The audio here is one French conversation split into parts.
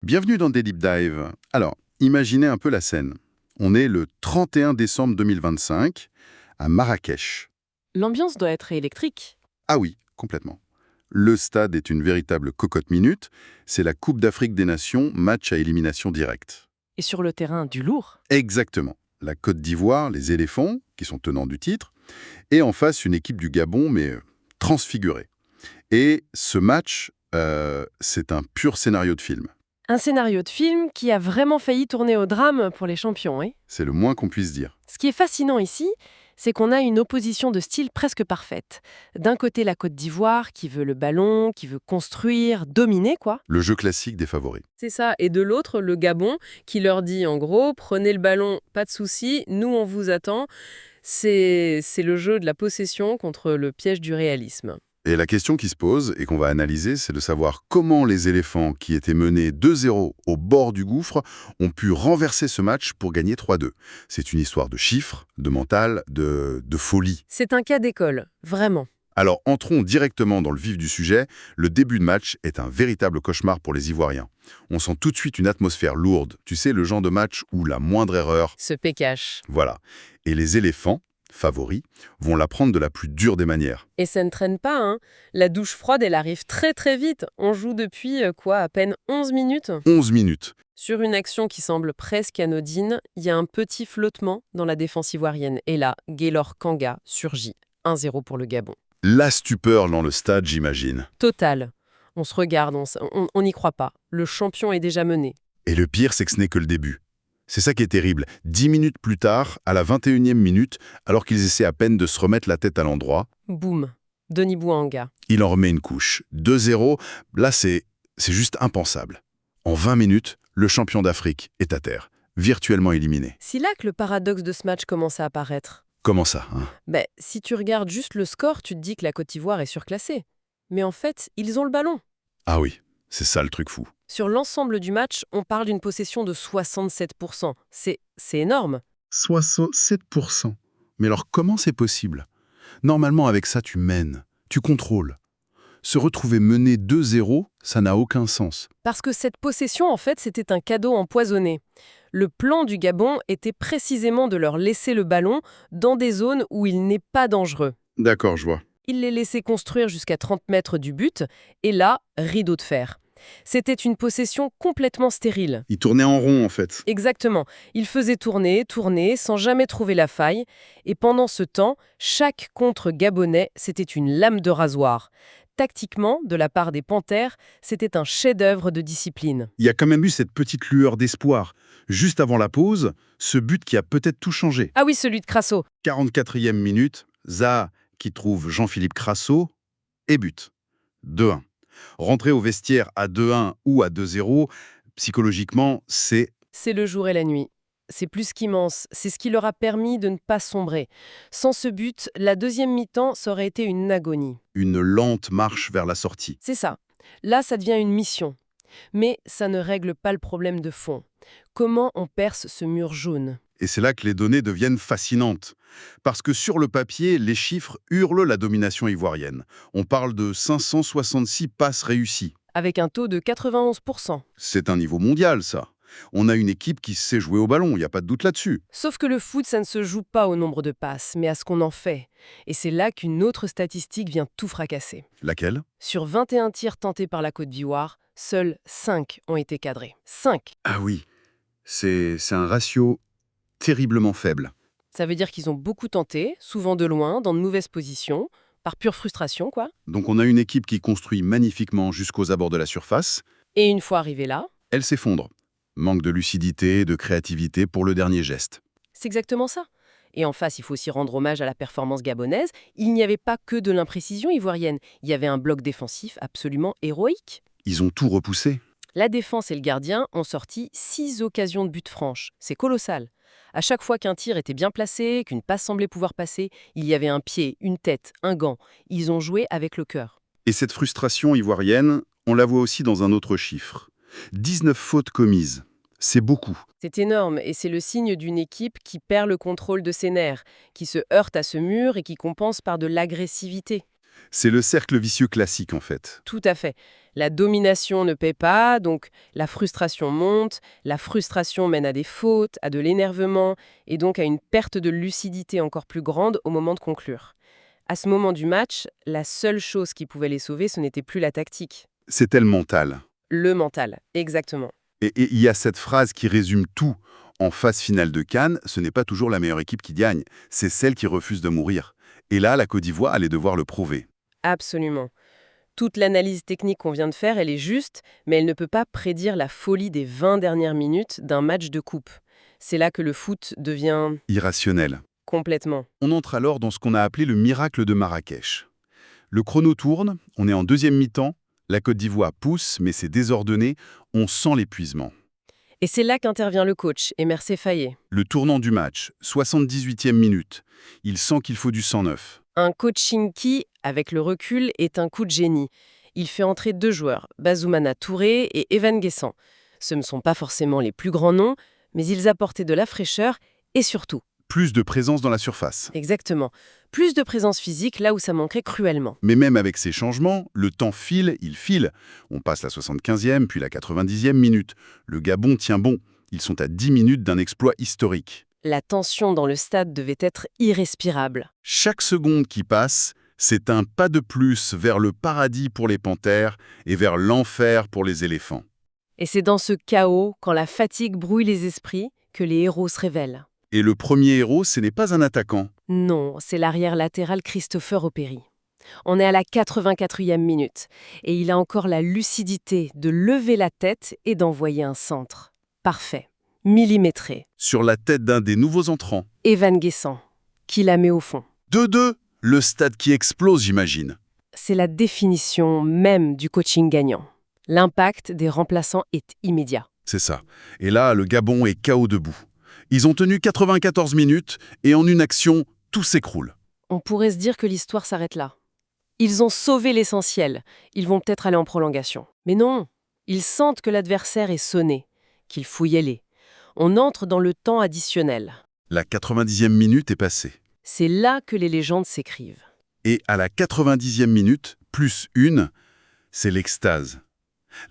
Bienvenue dans des Deep Dive. Alors, imaginez un peu la scène. On est le 31 décembre 2025 à Marrakech. L'ambiance doit être électrique. Ah oui, complètement. Le stade est une véritable cocotte-minute. C'est la Coupe d'Afrique des Nations, match à élimination directe. Et sur le terrain, du lourd. Exactement. La Côte d'Ivoire, les éléphants, qui sont tenants du titre, et en face une équipe du Gabon, mais transfigurée. Et ce match, c'est un pur scénario de film. Un scénario de film qui a vraiment failli tourner au drame pour les champions. C'est le moins qu'on puisse dire. Ce qui est fascinant ici, c'est qu'on a une opposition de style presque parfaite. D'un côté, la Côte d'Ivoire qui veut le ballon, qui veut construire, dominer, quoi. Le jeu classique des favoris. C'est ça. Et de l'autre, le Gabon qui leur dit en gros, prenez le ballon, pas de souci, nous on vous attend. C'est le jeu de la possession contre le piège du réalisme. Et la question qui se pose et qu'on va analyser, c'est de savoir comment les éléphants, qui étaient menés 2-0 au bord du gouffre, ont pu renverser ce match pour gagner 3-2. C'est une histoire de chiffres, de mental, de folie. C'est un cas d'école, vraiment. Alors entrons directement dans le vif du sujet. Le début de match est un véritable cauchemar pour les Ivoiriens. On sent tout de suite une atmosphère lourde. Tu sais, le genre de match où la moindre erreur... Se pécache. Voilà. Et les éléphants, favoris, vont la prendre de la plus dure des manières. Et ça ne traîne pas, hein. La douche froide, elle arrive très très vite. On joue depuis, à peine 11 minutes. 11 minutes. Sur une action qui semble presque anodine, il y a un petit flottement dans la défense ivoirienne. Et là, Gaylor Kanga surgit. 1-0 pour le Gabon. La stupeur dans le stade, j'imagine. Total. On se regarde, on n'y croit pas. Le champion est déjà mené. Et le pire, c'est que ce n'est que le début. C'est ça qui est terrible. 10 minutes plus tard, à la 21e minute, alors qu'ils essaient à peine de se remettre la tête à l'endroit, Boum. Denis Bouanga. il en remet une couche. 2-0, là c'est juste impensable. En 20 minutes, le champion d'Afrique est à terre, virtuellement éliminé. C'est là que le paradoxe de ce match commence à apparaître. Comment ça, hein? Si tu regardes juste le score, tu te dis que la Côte d'Ivoire est surclassée. Mais en fait, ils ont le ballon. Ah oui, c'est ça le truc fou. Sur l'ensemble du match, on parle d'une possession de 67%. C'est énorme. 67%. Mais alors comment c'est possible? Normalement avec ça tu mènes, tu contrôles. Se retrouver mené 2-0, ça n'a aucun sens. Parce que cette possession, en fait, c'était un cadeau empoisonné. Le plan du Gabon était précisément de leur laisser le ballon dans des zones où il n'est pas dangereux. D'accord, je vois. Il les laissait construire jusqu'à 30 mètres du but, et là, rideau de fer. C'était une possession complètement stérile. Il tournait en rond en fait. Exactement. Il faisait tourner, tourner, sans jamais trouver la faille. Et pendant ce temps, chaque contre gabonais, c'était une lame de rasoir. Tactiquement, de la part des Panthères, c'était un chef-d'œuvre de discipline. Il y a quand même eu cette petite lueur d'espoir. Juste avant la pause, ce but qui a peut-être tout changé. Ah oui, celui de Crasso. 44e minute, Zaha qui trouve Jean-Philippe Crasso et but. 2-1. Rentrer au vestiaire à 2-1 ou à 2-0, psychologiquement, c'est... C'est le jour et la nuit. C'est plus qu'immense. C'est ce qui leur a permis de ne pas sombrer. Sans ce but, la deuxième mi-temps, ça aurait été une agonie. une lente marche vers la sortie. C'est ça. Là, ça devient une mission. Mais ça ne règle pas le problème de fond. Comment on perce ce mur jaune ? Et c'est là que les données deviennent fascinantes. Parce que sur le papier, les chiffres hurlent la domination ivoirienne. On parle de 566 passes réussies. Avec un taux de 91%. C'est un niveau mondial, ça. On a une équipe qui sait jouer au ballon, il n'y a pas de doute là-dessus. Sauf que le foot, ça ne se joue pas au nombre de passes, mais à ce qu'on en fait. Et c'est là qu'une autre statistique vient tout fracasser. Laquelle? Sur 21 tirs tentés par la Côte d'Ivoire, seuls 5 ont été cadrés. 5. Ah oui, c'est un ratio terriblement faible. Ça veut dire qu'ils ont beaucoup tenté, souvent de loin, dans de mauvaises positions, par pure frustration, quoi. Donc on a une équipe qui construit magnifiquement jusqu'aux abords de la surface. Et une fois arrivé là, Elle s'effondre. Manque de lucidité, de créativité pour le dernier geste. c'est exactement ça. Et en face, il faut aussi rendre hommage à la performance gabonaise. Il n'y avait pas que de l'imprécision ivoirienne. Il y avait un bloc défensif absolument héroïque. Ils ont tout repoussé. La défense et le gardien ont sorti 6 occasions de but franches. C'est colossal. À chaque fois qu'un tir était bien placé, qu'une passe semblait pouvoir passer, il y avait un pied, une tête, un gant. Ils ont joué avec le cœur. Et cette frustration ivoirienne, on la voit aussi dans un autre chiffre. 19 fautes commises. C'est beaucoup. C'est énorme et c'est le signe d'une équipe qui perd le contrôle de ses nerfs, qui se heurte à ce mur et qui compense par de l'agressivité. C'est le cercle vicieux classique, en fait. Tout à fait. La domination ne paie pas, donc la frustration monte, la frustration mène à des fautes, à de l'énervement, et donc à une perte de lucidité encore plus grande au moment de conclure. À ce moment du match, la seule chose qui pouvait les sauver, ce n'était plus la tactique. C'était le mental. Le mental, exactement. Et il y a cette phrase qui résume tout. En phase finale de Cannes, ce n'est pas toujours la meilleure équipe qui gagne, c'est celle qui refuse de mourir. Et là, la Côte d'Ivoire allait devoir le prouver. Absolument. Toute l'analyse technique qu'on vient de faire, elle est juste, mais elle ne peut pas prédire la folie des 20 dernières minutes d'un match de coupe. C'est là que le foot devient Irrationnel. complètement. On entre alors dans ce qu'on a appelé le miracle de Marrakech. Le chrono tourne, on est en deuxième mi-temps, la Côte d'Ivoire pousse, mais c'est désordonné, on sent l'épuisement. Et c'est là qu'intervient le coach, Emerse Faé. Le tournant du match, 78e minute. Il sent qu'il faut du sang neuf. Un coaching qui, avec le recul, est un coup de génie. Il fait entrer 2 joueurs, Bazoumana Touré et Evan Guessant. Ce ne sont pas forcément les plus grands noms, mais ils apportaient de la fraîcheur et surtout, Plus de présence dans la surface. exactement, plus de présence physique là où ça manquait cruellement. Mais même avec ces changements, le temps file, il file. On passe la 75e, puis la 90e minute. Le Gabon tient bon. Ils sont à 10 minutes d'un exploit historique. La tension dans le stade devait être irrespirable. Chaque seconde qui passe, c'est un pas de plus vers le paradis pour les panthères et vers l'enfer pour les éléphants. Et c'est dans ce chaos, quand la fatigue brouille les esprits, que les héros se révèlent. Et le premier héros, ce n'est pas un attaquant. Non, c'est l'arrière latéral Christopher Opéry. On est à la 84e minute, et il a encore la lucidité de lever la tête et d'envoyer un centre. Parfait, millimétré. Sur la tête d'un des nouveaux entrants. Evan Guessant, qui la met au fond. 2-2, le stade qui explose, j'imagine. C'est la définition même du coaching gagnant. L'impact des remplaçants est immédiat. C'est ça. Et là, le Gabon est KO debout. Ils ont tenu 94 minutes et en une action, tout s'écroule. On pourrait se dire que l'histoire s'arrête là. Ils ont sauvé l'essentiel. Ils vont peut-être aller en prolongation. Mais non, ils sentent que l'adversaire est sonné, qu'il faut y aller. On entre dans le temps additionnel. La 90e minute est passée. C'est là que les légendes s'écrivent. Et à la 90e minute, plus une, c'est l'extase.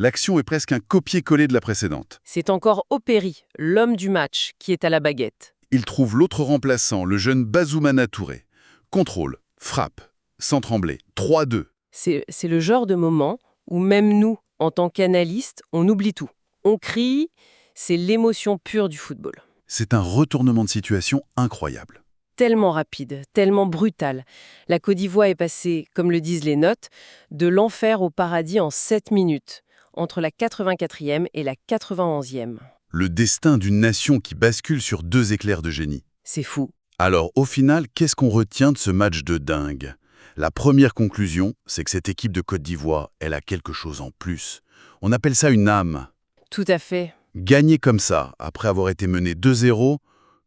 L'action est presque un copier-coller de la précédente. C'est encore Opéry, l'homme du match, qui est à la baguette. Il trouve l'autre remplaçant, le jeune Bazoumana Touré. Contrôle, frappe, sans trembler, 3-2. C'est le genre de moment où même nous, en tant qu'analystes, on oublie tout. On crie, c'est l'émotion pure du football. C'est un retournement de situation incroyable. Tellement rapide, tellement brutal. La Côte d'Ivoire est passée, comme le disent les notes, de l'enfer au paradis en 7 minutes, entre la 84e et la 91e. Le destin d'une nation qui bascule sur 2 éclairs de génie. C'est fou. Alors, au final, qu'est-ce qu'on retient de ce match de dingue? La première conclusion, c'est que cette équipe de Côte d'Ivoire, elle a quelque chose en plus. On appelle ça une âme. Tout à fait. Gagner comme ça, après avoir été mené 2-0,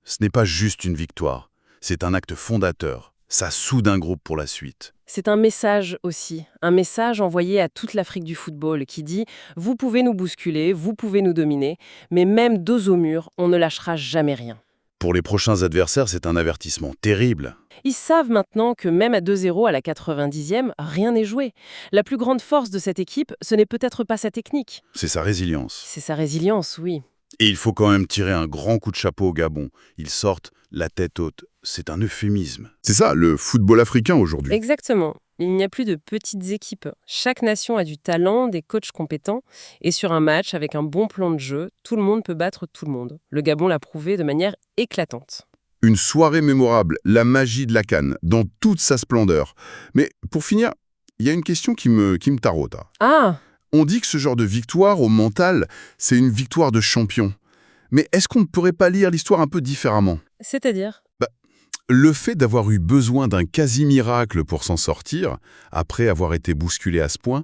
ce n'est pas juste une victoire. C'est un acte fondateur. Ça soude un groupe pour la suite. C'est un message aussi, un message envoyé à toute l'Afrique du football qui dit « Vous pouvez nous bousculer, vous pouvez nous dominer, mais même dos au mur, on ne lâchera jamais rien. » Pour les prochains adversaires, c'est un avertissement terrible. Ils savent maintenant que même à 2-0 à la 90e, rien n'est joué. La plus grande force de cette équipe, ce n'est peut-être pas sa technique. C'est sa résilience. C'est sa résilience, oui. Et il faut quand même tirer un grand coup de chapeau au Gabon. Ils sortent la tête haute. C'est un euphémisme. C'est ça, le football africain aujourd'hui. Exactement. Il n'y a plus de petites équipes. Chaque nation a du talent, des coachs compétents. Et sur un match, avec un bon plan de jeu, tout le monde peut battre tout le monde. Le Gabon l'a prouvé de manière éclatante. Une soirée mémorable, la magie de la CAN, dans toute sa splendeur. Mais pour finir, il y a une question qui me taraude. Ah! On dit que ce genre de victoire au mental, c'est une victoire de champion. Mais est-ce qu'on ne pourrait pas lire l'histoire un peu différemment? C'est-à-dire? Le fait d'avoir eu besoin d'un quasi-miracle pour s'en sortir, après avoir été bousculé à ce point,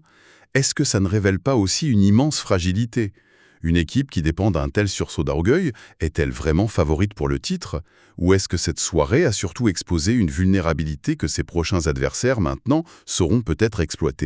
est-ce que ça ne révèle pas aussi une immense fragilité? Une équipe qui dépend d'un tel sursaut d'orgueil, est-elle vraiment favorite pour le titre? Ou est-ce que cette soirée a surtout exposé une vulnérabilité que ses prochains adversaires, maintenant, sauront peut-être exploiter?